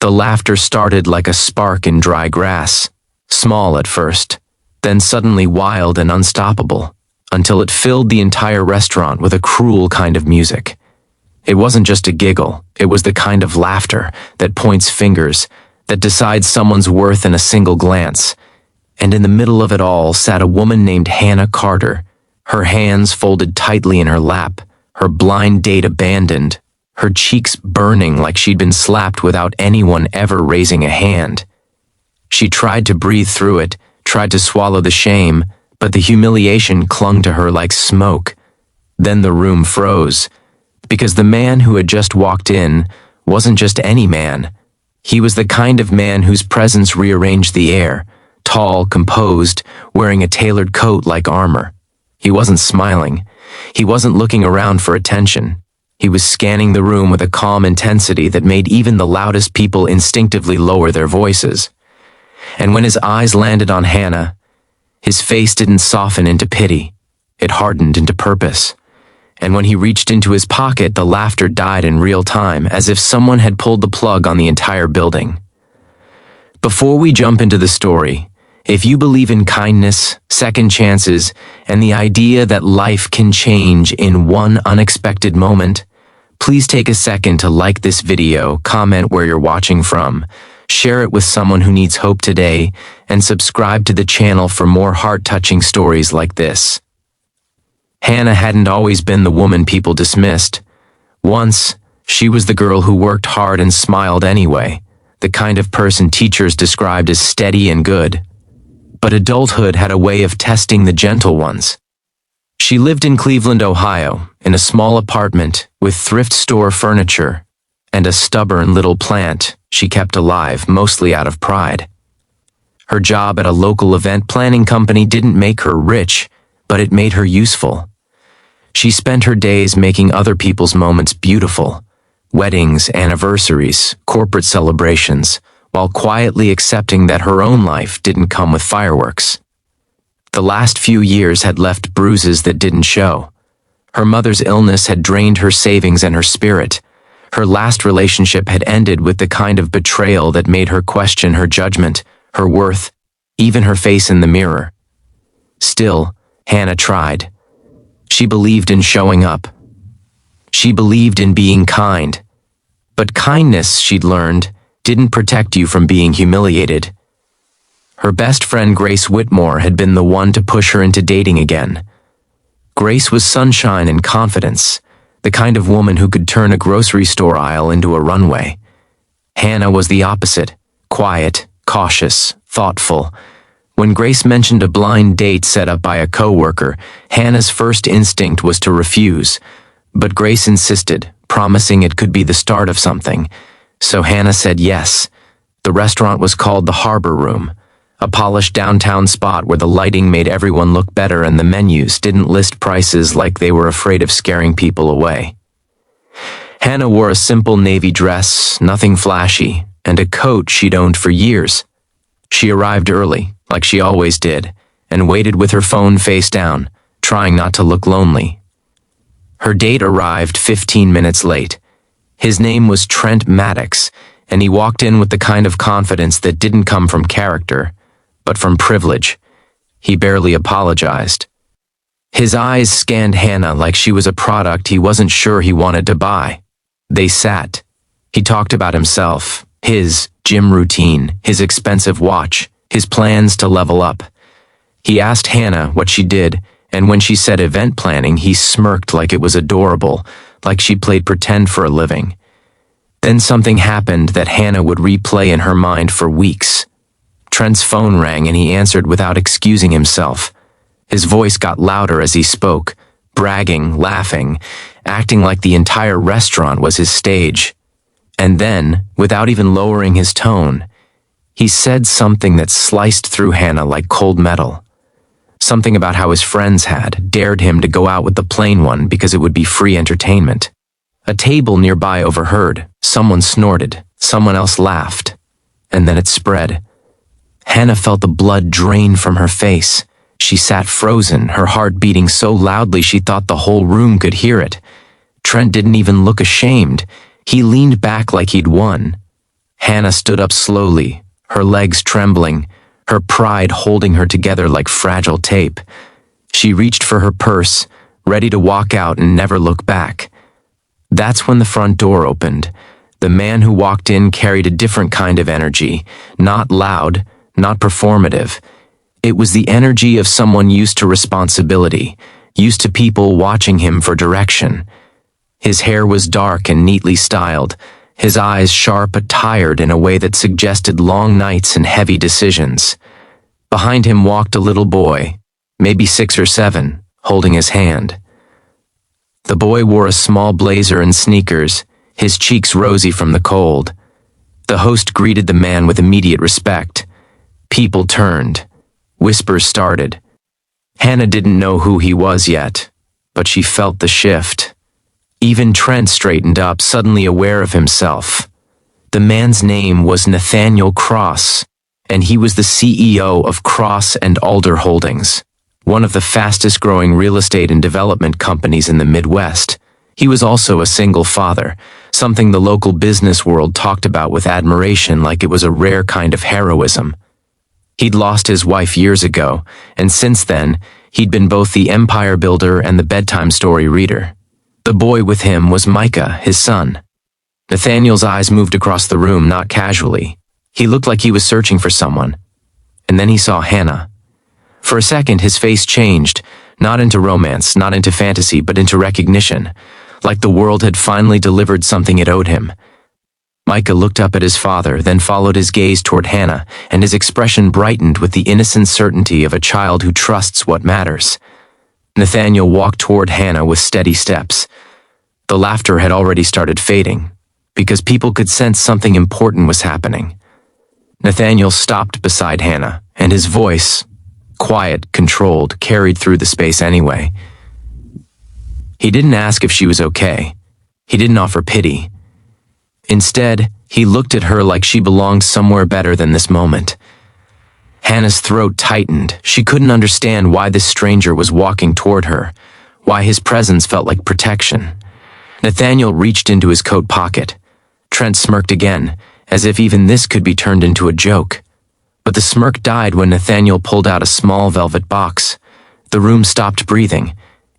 The laughter started like a spark in dry grass, small at first, then suddenly wild and unstoppable, until it filled the entire restaurant with a cruel kind of music. It wasn't just a giggle, it was the kind of laughter that points fingers, that decides someone's worth in a single glance. And in the middle of it all sat a woman named Hannah Carter, her hands folded tightly in her lap, her blind date abandoned, her cheeks burning like she'd been slapped without anyone ever raising a hand. She tried to breathe through it, tried to swallow the shame, but the humiliation clung to her like smoke. Then the room froze, because the man who had just walked in wasn't just any man. He was the kind of man whose presence rearranged the air, tall, composed, wearing a tailored coat like armor. He wasn't smiling. He wasn't looking around for attention. He was scanning the room with a calm intensity that made even the loudest people instinctively lower their voices. And when his eyes landed on Hannah, his face didn't soften into pity. It hardened into purpose. And when he reached into his pocket, the laughter died in real time, as if someone had pulled the plug on the entire building. Before we jump into the story, if you believe in kindness, second chances, and the idea that life can change in one unexpected moment, please take a second to like this video, comment where you're watching from, share it with someone who needs hope today, and subscribe to the channel for more heart-touching stories like this. Hannah hadn't always been the woman people dismissed. Once, she was the girl who worked hard and smiled anyway, the kind of person teachers described as steady and good. But adulthood had a way of testing the gentle ones. She lived in Cleveland, Ohio, in a small apartment with thrift store furniture and a stubborn little plant she kept alive, mostly out of pride. Her job at a local event planning company didn't make her rich, but it made her useful. She spent her days making other people's moments beautiful, weddings, anniversaries, corporate celebrations, while quietly accepting that her own life didn't come with fireworks. The last few years had left bruises that didn't show. Her mother's illness had drained her savings and her spirit. Her last relationship had ended with the kind of betrayal that made her question her judgment, her worth, even her face in the mirror. Still, Hannah tried. She believed in showing up. She believed in being kind. But kindness, she'd learned, didn't protect you from being humiliated. Her best friend Grace Whitmore had been the one to push her into dating again. Grace was sunshine and confidence, the kind of woman who could turn a grocery store aisle into a runway. Hannah was the opposite, quiet, cautious, thoughtful. When Grace mentioned a blind date set up by a coworker, Hannah's first instinct was to refuse, but Grace insisted, promising it could be the start of something. So Hannah said yes. The restaurant was called the Harbor Room, a polished downtown spot where the lighting made everyone look better and the menus didn't list prices like they were afraid of scaring people away. Hannah wore a simple navy dress, nothing flashy, and a coat she'd owned for years. She arrived early, like she always did, and waited with her phone face down, trying not to look lonely. Her date arrived 15 minutes late. His name was Trent Maddox, and he walked in with the kind of confidence that didn't come from character, but from privilege. He barely apologized. His eyes scanned Hannah like she was a product he wasn't sure he wanted to buy. They sat. He talked about himself, his gym routine, his expensive watch, his plans to level up. He asked Hannah what she did, and when she said event planning, he smirked like it was adorable, like she played pretend for a living. Then something happened that Hannah would replay in her mind for weeks. Trent's phone rang and he answered without excusing himself. His voice got louder as he spoke, bragging, laughing, acting like the entire restaurant was his stage. And then, without even lowering his tone, he said something that sliced through Hannah like cold metal. Something about how his friends had dared him to go out with the plain one because it would be free entertainment. A table nearby overheard. Someone snorted. Someone else laughed. And then it spread. Hannah felt the blood drain from her face. She sat frozen, her heart beating so loudly she thought the whole room could hear it. Trent didn't even look ashamed. He leaned back like he'd won. Hannah stood up slowly, her legs trembling, her pride holding her together like fragile tape. She reached for her purse, ready to walk out and never look back. That's when the front door opened. The man who walked in carried a different kind of energy, not loud, not performative. It was the energy of someone used to responsibility, used to people watching him for direction. His hair was dark and neatly styled, his eyes sharp but tired in a way that suggested long nights and heavy decisions. Behind him walked a little boy, maybe 6 or 7, holding his hand. The boy wore a small blazer and sneakers, his cheeks rosy from the cold. The host greeted the man with immediate respect. People turned. Whispers started. Hannah didn't know who he was yet, but she felt the shift. Even Trent straightened up, suddenly aware of himself. The man's name was Nathaniel Cross, and he was the CEO of Cross and Alder Holdings, one of the fastest-growing real estate and development companies in the Midwest. He was also a single father, something the local business world talked about with admiration like it was a rare kind of heroism. He'd lost his wife years ago, and since then, he'd been both the empire builder and the bedtime story reader. The boy with him was Micah, his son. Nathaniel's eyes moved across the room, not casually. He looked like he was searching for someone. And then he saw Hannah. For a second, his face changed, not into romance, not into fantasy, but into recognition, like the world had finally delivered something it owed him. Micah looked up at his father, then followed his gaze toward Hannah, and his expression brightened with the innocent certainty of a child who trusts what matters. Nathaniel walked toward Hannah with steady steps. The laughter had already started fading, because people could sense something important was happening. Nathaniel stopped beside Hannah, and his voice, quiet, controlled, carried through the space anyway. He didn't ask if she was okay. He didn't offer pity. Instead, he looked at her like she belonged somewhere better than this moment. Hannah's throat tightened. She couldn't understand why this stranger was walking toward her, why his presence felt like protection. Nathaniel reached into his coat pocket. Trent smirked again, as if even this could be turned into a joke. But the smirk died when Nathaniel pulled out a small velvet box. The room stopped breathing.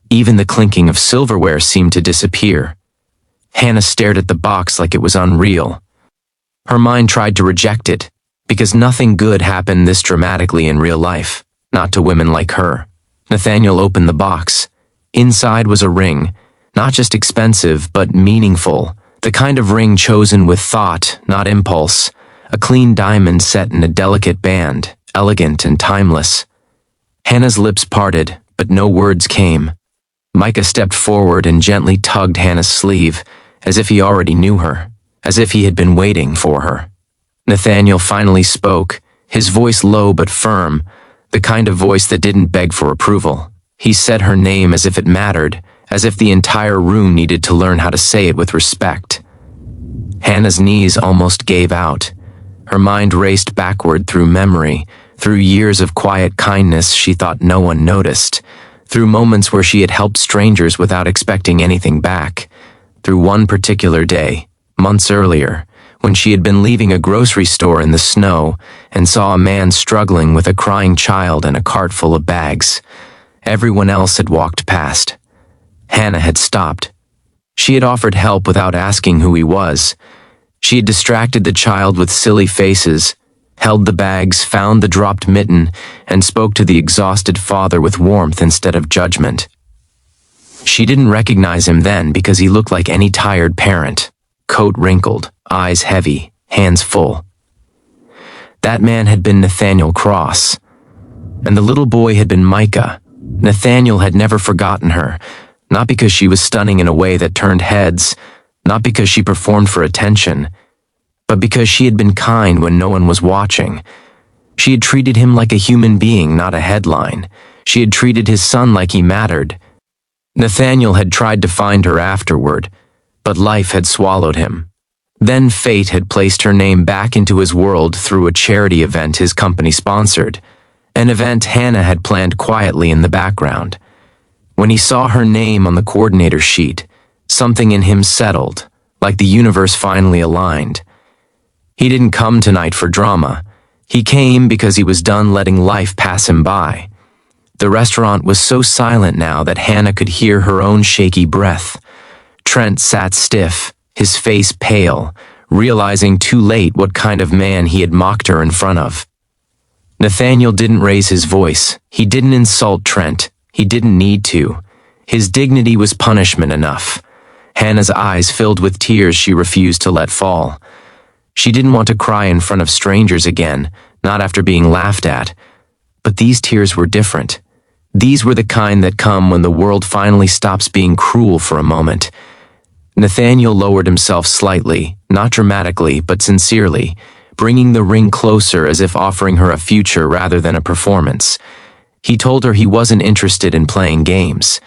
Even the clinking of silverware seemed to disappear. Hannah stared at the box like it was unreal. Her mind tried to reject it, because nothing good happened this dramatically in real life, not to women like her. Nathaniel opened the box. Inside was a ring, not just expensive, but meaningful, the kind of ring chosen with thought, not impulse, a clean diamond set in a delicate band, elegant and timeless. Hannah's lips parted, but no words came. Micah stepped forward and gently tugged Hannah's sleeve, as if he already knew her, as if he had been waiting for her. Nathaniel finally spoke, his voice low but firm, the kind of voice that didn't beg for approval. He said her name as if it mattered, as if the entire room needed to learn how to say it with respect. Hannah's knees almost gave out. Her mind raced backward through memory, through years of quiet kindness she thought no one noticed, through moments where she had helped strangers without expecting anything back, through one particular day, months earlier, when she had been leaving a grocery store in the snow and saw a man struggling with a crying child and a cart full of bags. Everyone else had walked past. Hannah had stopped. She had offered help without asking who he was. She had distracted the child with silly faces, held the bags, found the dropped mitten, and spoke to the exhausted father with warmth instead of judgment. She didn't recognize him then because he looked like any tired parent, coat wrinkled, eyes heavy, hands full. That man had been Nathaniel Cross, and the little boy had been Micah. Nathaniel had never forgotten her, not because she was stunning in a way that turned heads, not because she performed for attention, but because she had been kind when no one was watching. She had treated him like a human being, not a headline. She had treated his son like he mattered. Nathaniel had tried to find her afterward, but life had swallowed him. Then fate had placed her name back into his world through a charity event his company sponsored, an event Hannah had planned quietly in the background. When he saw her name on the coordinator sheet, something in him settled, like the universe finally aligned. He didn't come tonight for drama. He came because he was done letting life pass him by. The restaurant was so silent now that Hannah could hear her own shaky breath. Trent sat stiff, his face pale, realizing too late what kind of man he had mocked her in front of. Nathaniel didn't raise his voice. He didn't insult Trent. He didn't need to. His dignity was punishment enough. Hannah's eyes filled with tears she refused to let fall. She didn't want to cry in front of strangers again, not after being laughed at. But these tears were different. These were the kind that come when the world finally stops being cruel for a moment. Nathaniel lowered himself slightly, not dramatically, but sincerely, bringing the ring closer as if offering her a future rather than a performance. He told her he wasn't interested in playing games.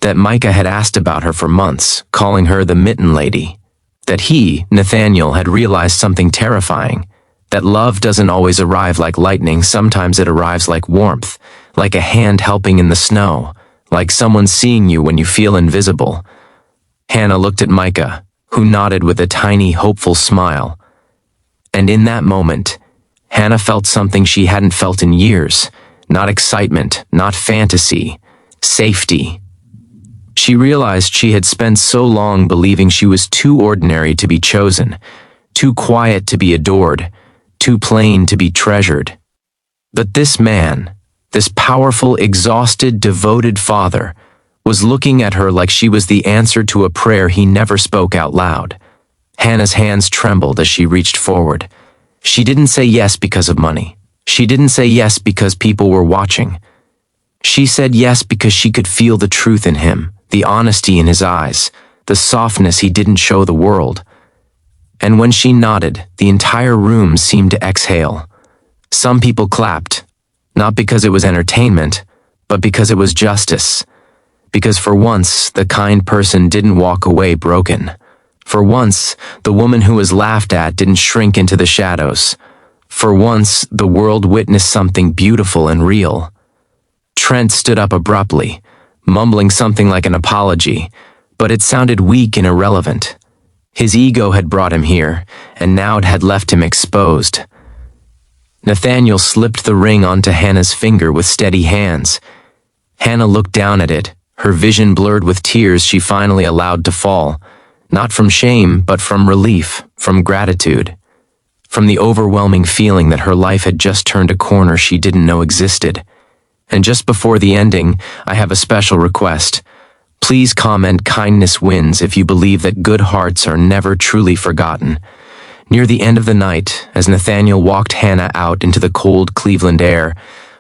That Micah had asked about her for months, calling her the Mitten Lady. That he, Nathaniel, had realized something terrifying. That love doesn't always arrive like lightning, sometimes it arrives like warmth, like a hand helping in the snow, like someone seeing you when you feel invisible. Hannah looked at Micah, who nodded with a tiny, hopeful smile. And in that moment, Hannah felt something she hadn't felt in years. Not excitement, not fantasy, safety. She realized she had spent so long believing she was too ordinary to be chosen, too quiet to be adored, too plain to be treasured. But this man, this powerful, exhausted, devoted father, was looking at her like she was the answer to a prayer he never spoke out loud. Hannah's hands trembled as she reached forward. She didn't say yes because of money. She didn't say yes because people were watching. She said yes because she could feel the truth in him, the honesty in his eyes, the softness he didn't show the world. And when she nodded, the entire room seemed to exhale. Some people clapped, not because it was entertainment, but because it was justice. Because for once, the kind person didn't walk away broken. For once, the woman who was laughed at didn't shrink into the shadows. For once, the world witnessed something beautiful and real. Trent stood up abruptly, mumbling something like an apology, but it sounded weak and irrelevant. His ego had brought him here, and now it had left him exposed. Nathaniel slipped the ring onto Hannah's finger with steady hands. Hannah looked down at it, her vision blurred with tears she finally allowed to fall. Not from shame, but from relief, from gratitude. From the overwhelming feeling that her life had just turned a corner she didn't know existed. And just before the ending, I have a special request. Please comment "Kindness wins" if you believe that good hearts are never truly forgotten. Near the end of the night, as Nathaniel walked Hannah out into the cold Cleveland air,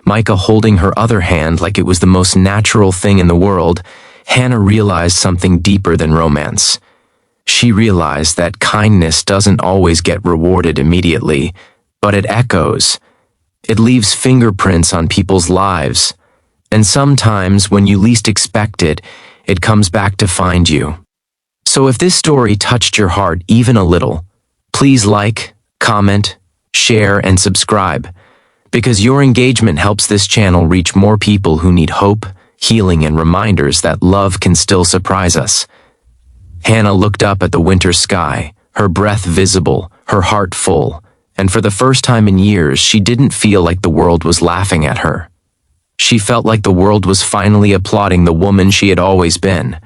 Micah holding her other hand like it was the most natural thing in the world, Hannah realized something deeper than romance. She realized that kindness doesn't always get rewarded immediately, but it echoes. It leaves fingerprints on people's lives. And sometimes, when you least expect it, it comes back to find you. So if this story touched your heart even a little, please like, comment, share, and subscribe, because your engagement helps this channel reach more people who need hope, healing, and reminders that love can still surprise us. Hannah looked up at the winter sky, her breath visible, her heart full, and for the first time in years, she didn't feel like the world was laughing at her. She felt like the world was finally applauding the woman she had always been.